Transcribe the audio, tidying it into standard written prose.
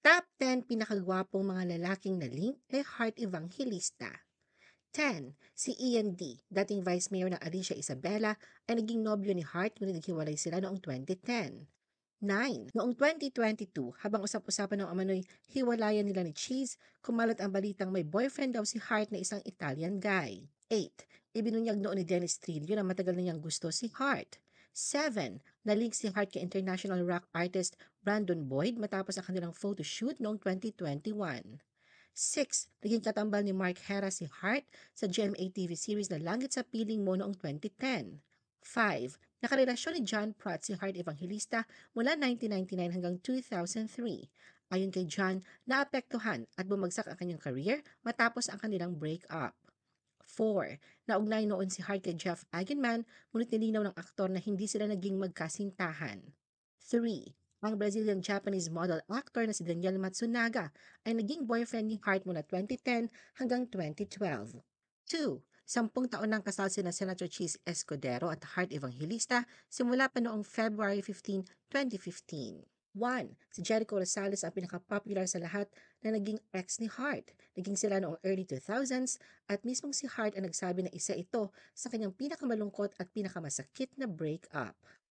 Top 10 pinakagwapong mga lalaking na-link kay Heart Evangelista. 10. Si Ian D., dating Vice Mayor ng Alicia Isabela, ay naging nobyo ni Hart ngunit naghiwalay sila noong 2010. 9. Noong 2022, habang usap-usapan ng umano'y hiwalayan nila ni Cheese, kumalat ang balitang may boyfriend daw si Hart na isang Italian guy. 8. Ibinunyag noon ni Dennis Trillo na matagal na niyang gusto si Hart. 7. Nalink si Hart kay international rock artist Brandon Boyd matapos ang kanilang photoshoot noong 2021. 6. Naging katambal ni Mark Hera si Hart sa GMA TV series na Langit sa Piling Mo noong 2010. 5. Nakarelasyon ni John Pratt si Hart Evangelista mula 1999 hanggang 2003. Ayon kay John, naapektuhan at bumagsak ang kanyang career matapos ang kanilang break-up. 4. Naugnay noon si Hart kay Jeff Eigenman, ngunit nilinaw ng aktor na hindi sila naging magkasintahan. 3. Ang Brazilian-Japanese model actor na si Daniel Matsunaga ay naging boyfriend ni Hart mula 2010 hanggang 2012. 2. 10 taon nang kasal sina Senator Cheese Escudero at Hart Evangelista simula pa noong February 15, 2015. 1. Si Jericho Rosales ang pinaka-popular sa lahat na naging ex ni Hart. Naging sila noong early 2000s at mismong si Hart ang nagsabi na isa ito sa kanyang pinakamalungkot at pinakamasakit na breakup.